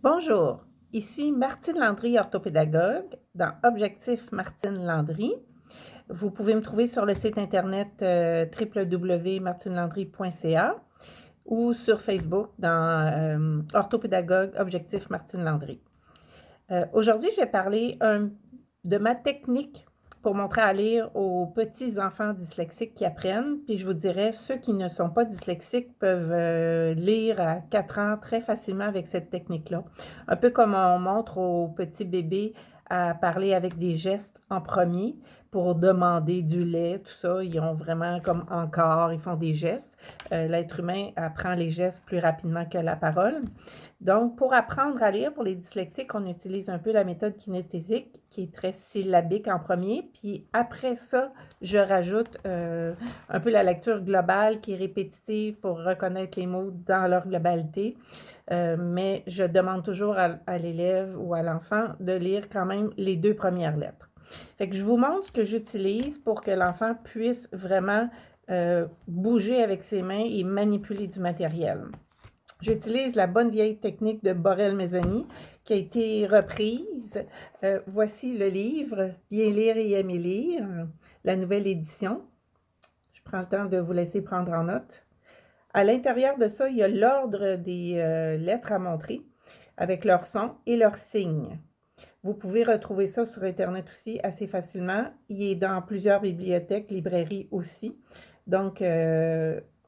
Bonjour, ici Martine Landry, orthopédagogue, dans Objectif Martine Landry. Vous pouvez me trouver sur le site internet www.martinelandry.ca ou sur Facebook dans Orthopédagogue Objectif Martine Landry. Aujourd'hui, je vais parler de ma technique pour montrer à lire aux petits enfants dyslexiques qui apprennent. Puis je vous dirais, ceux qui ne sont pas dyslexiques peuvent lire à 4 ans très facilement avec cette technique-là. Un peu comme on montre aux petits bébés à parler avec des gestes en premier pour demander du lait, tout ça. Ils ont vraiment comme encore, ils font des gestes. L'être humain apprend les gestes plus rapidement que la parole. Donc, pour apprendre à lire, pour les dyslexiques, on utilise un peu la méthode kinesthésique qui est très syllabique en premier. Puis après ça, je rajoute un peu la lecture globale qui est répétitive pour reconnaître les mots dans leur globalité. Mais je demande toujours à l'élève ou à l'enfant de lire quand même les 2 premières lettres. Fait que je vous montre ce que j'utilise pour que l'enfant puisse vraiment bouger avec ses mains et manipuler du matériel. J'utilise la bonne vieille technique de Borel-Mézani qui a été reprise. Voici le livre « Bien lire et aimer lire », la nouvelle édition. Je prends le temps de vous laisser prendre en note. À l'intérieur de ça, il y a l'ordre des lettres à montrer avec leur son et leurs signes. Vous pouvez retrouver ça sur Internet aussi assez facilement. Il est dans plusieurs bibliothèques, librairies aussi. Donc,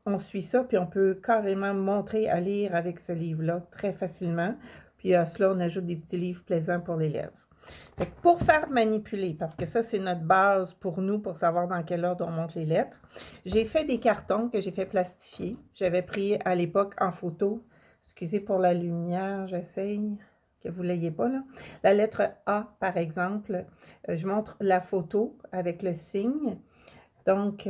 on suit ça, puis on peut carrément montrer à lire avec ce livre-là très facilement. Puis à cela, on ajoute des petits livres plaisants pour l'élève. Pour faire manipuler, parce que ça, c'est notre base pour nous, pour savoir dans quel ordre on monte les lettres, j'ai fait des cartons que j'ai fait plastifier. J'avais pris à l'époque en photo. Excusez pour la lumière, j'essaye que vous ne l'ayez pas là. La lettre A, par exemple, je montre la photo avec le signe. Donc,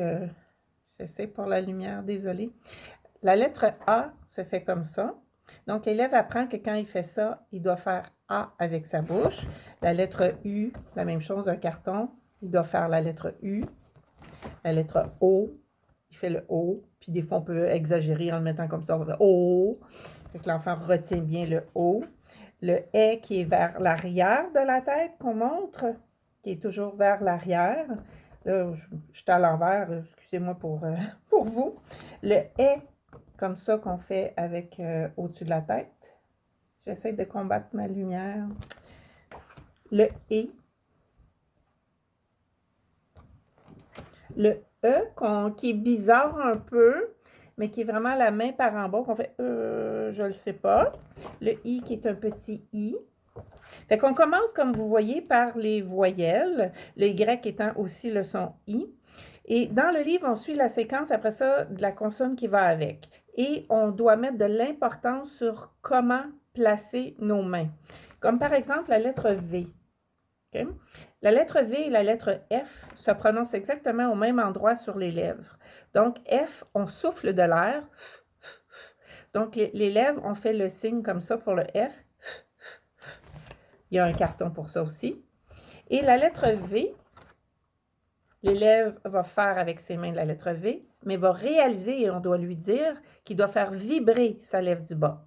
j'essaie pour la lumière, désolée. La lettre A se fait comme ça. Donc, l'élève apprend que quand il fait ça, il doit faire A avec sa bouche. La lettre U, la même chose, un carton, il doit faire la lettre U. La lettre O, il fait le O. Puis des fois, on peut exagérer en le mettant comme ça, on va faire O. Fait que l'enfant retient bien le O. Le E qui est vers l'arrière de la tête qu'on montre, qui est toujours vers l'arrière. Là, je suis à l'envers, excusez-moi pour vous. Le E, comme ça qu'on fait avec au-dessus de la tête. J'essaie de combattre ma lumière. Le E. Le E qui est bizarre un peu, mais qui est vraiment la main par en bas, qu'on fait je le sais pas. Le I qui est un petit I. Fait qu'on commence, comme vous voyez, par les voyelles, le Y étant aussi le son I. Et dans le livre, on suit la séquence, après ça, de la consonne qui va avec. Et on doit mettre de l'importance sur comment placer nos mains. Comme par exemple la lettre V. Okay? La lettre V et la lettre F se prononcent exactement au même endroit sur les lèvres. Donc, F, on souffle de l'air. Donc, les lèvres, on fait le signe comme ça pour le F. Il y a un carton pour ça aussi. Et la lettre V, l'élève va faire avec ses mains la lettre V, mais va réaliser, et on doit lui dire, qu'il doit faire vibrer sa lèvre du bas,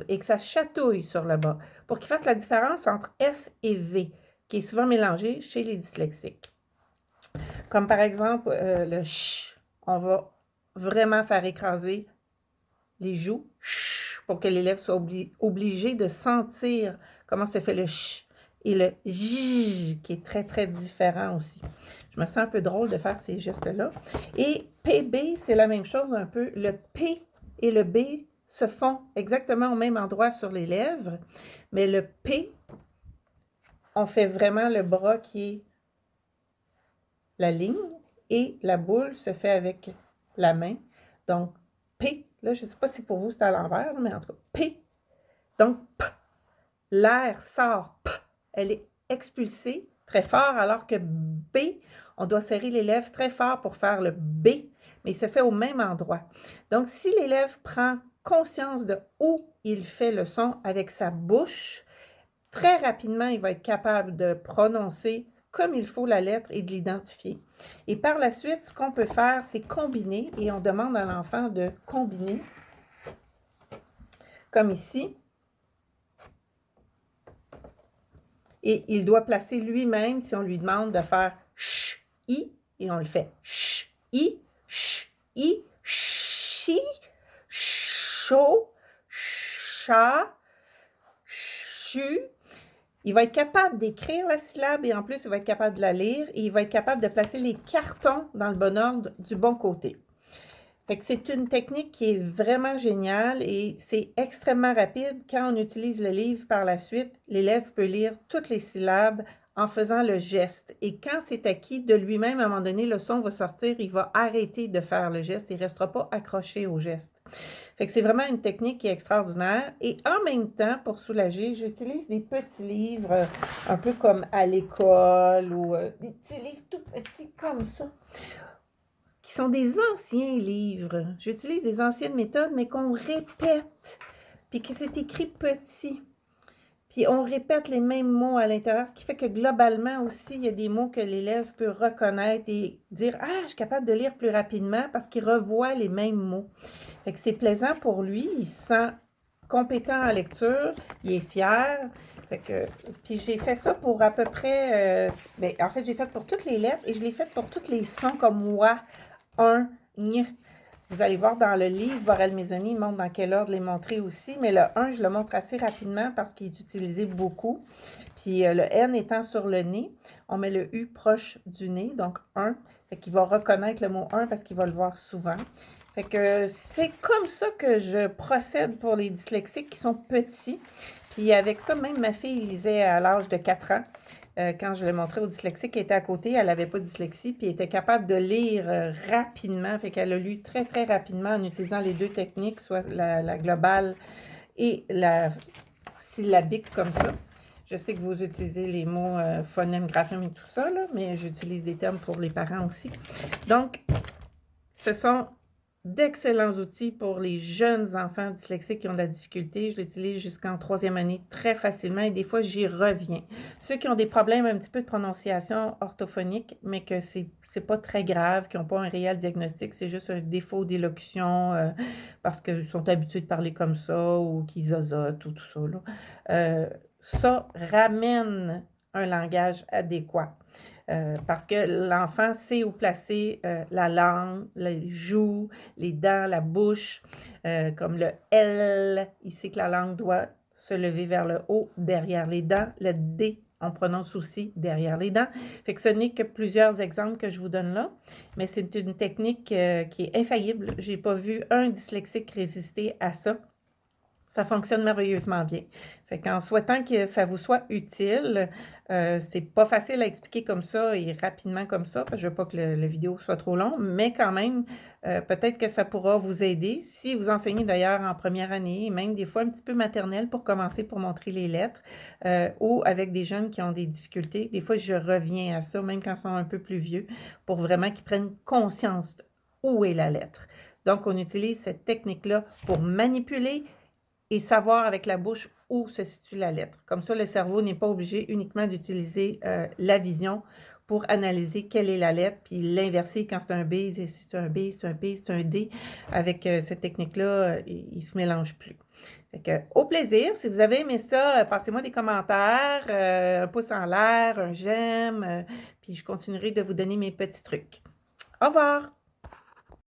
et que ça chatouille sur le bas, pour qu'il fasse la différence entre F et V, qui est souvent mélangé chez les dyslexiques. Comme par exemple le ch, on va vraiment faire écraser les joues pour que l'élève soit obligé de sentir comment se fait le ch. Et le j qui est très, très différent aussi. Je me sens un peu drôle de faire ces gestes-là. Et PB, c'est la même chose un peu. Le P et le B se font exactement au même endroit sur les lèvres, mais le P, on fait vraiment le bras qui est la ligne et la boule se fait avec la main. Donc, P, là, je ne sais pas si pour vous c'est à l'envers, mais en tout cas, P. Donc, P, l'air sort, P, elle est expulsée très fort, alors que B, on doit serrer les lèvres très fort pour faire le B, mais il se fait au même endroit. Donc, si l'élève prend conscience de où il fait le son avec sa bouche, très rapidement, il va être capable de prononcer comme il faut la lettre et de l'identifier. Et par la suite, ce qu'on peut faire, c'est combiner, et on demande à l'enfant de combiner, comme ici. Et il doit placer lui-même, si on lui demande de faire ch, i, et on le fait ch, i, chi, chaud, chat, chu. Il va être capable d'écrire la syllabe et en plus, il va être capable de la lire et il va être capable de placer les cartons dans le bon ordre du bon côté. Fait que c'est une technique qui est vraiment géniale et c'est extrêmement rapide. Quand on utilise le livre par la suite, l'élève peut lire toutes les syllabes en faisant le geste. Et quand c'est acquis de lui-même, à un moment donné, le son va sortir, il va arrêter de faire le geste, il ne restera pas accroché au geste. Fait que c'est vraiment une technique qui est extraordinaire. Et en même temps, pour soulager, j'utilise des petits livres, un peu comme à l'école ou des petits livres tout petits comme ça, qui sont des anciens livres. J'utilise des anciennes méthodes, mais qu'on répète, puis que c'est écrit petit. Puis on répète les mêmes mots à l'intérieur, ce qui fait que globalement aussi, il y a des mots que l'élève peut reconnaître et dire « Ah, je suis capable de lire plus rapidement » parce qu'il revoit les mêmes mots. Fait que c'est plaisant pour lui, il se sent compétent en lecture, il est fier. Fait que, puis j'ai fait ça pour à peu près, en fait, j'ai fait pour toutes les lettres et je l'ai fait pour tous les sons comme « wa », « un »,« ñ ». Vous allez voir dans le livre, Borel Maisonnier, il montre dans quel ordre les montrer aussi, mais le 1, je le montre assez rapidement parce qu'il est utilisé beaucoup. Puis le N étant sur le nez, on met le U proche du nez, donc 1. Fait qu'il va reconnaître le mot 1 parce qu'il va le voir souvent. Fait que c'est comme ça que je procède pour les dyslexiques qui sont petits. Puis avec ça, même ma fille lisait à l'âge de 4 ans. Quand je l'ai montré aux dyslexiques qui était à côté, elle n'avait pas de dyslexie, puis elle était capable de lire rapidement. Fait qu'elle a lu très, très rapidement en utilisant les deux techniques, soit la globale et la syllabique comme ça. Je sais que vous utilisez les mots phonème, graphème et tout ça, là, mais j'utilise des termes pour les parents aussi. Donc, ce sont d'excellents outils pour les jeunes enfants dyslexiques qui ont de la difficulté. Je l'utilise jusqu'en 3e année très facilement et des fois, j'y reviens. Ceux qui ont des problèmes un petit peu de prononciation orthophonique, mais que c'est pas très grave, qui n'ont pas un réel diagnostic, c'est juste un défaut d'élocution parce qu'ils sont habitués de parler comme ça ou qu'ils zozotent ou tout ça, là. Ça ramène un langage adéquat. Parce que l'enfant sait où placer la langue, les joues, les dents, la bouche, comme le L, il sait que la langue doit se lever vers le haut, derrière les dents. Le D, on prononce aussi derrière les dents. Fait que ce n'est que plusieurs exemples que je vous donne là, mais c'est une technique qui est infaillible. Je n'ai pas vu un dyslexique résister à ça. Ça fonctionne merveilleusement bien. Fait qu'en souhaitant que ça vous soit utile, c'est pas facile à expliquer comme ça et rapidement comme ça, parce que je veux pas que la vidéo soit trop longue, mais quand même, peut-être que ça pourra vous aider. Si vous enseignez d'ailleurs en première année, et même des fois un petit peu maternelle pour commencer, pour montrer les lettres, ou avec des jeunes qui ont des difficultés, des fois je reviens à ça, même quand ils sont un peu plus vieux, pour vraiment qu'ils prennent conscience où est la lettre. Donc, on utilise cette technique-là pour manipuler et savoir avec la bouche où se situe la lettre. Comme ça, le cerveau n'est pas obligé uniquement d'utiliser la vision pour analyser quelle est la lettre, puis l'inverser quand c'est un B, c'est un B, c'est un P, c'est un D. Avec cette technique-là, il ne se mélange plus. Fait que, au plaisir. Si vous avez aimé ça, passez-moi des commentaires, un pouce en l'air, un j'aime, puis je continuerai de vous donner mes petits trucs. Au revoir!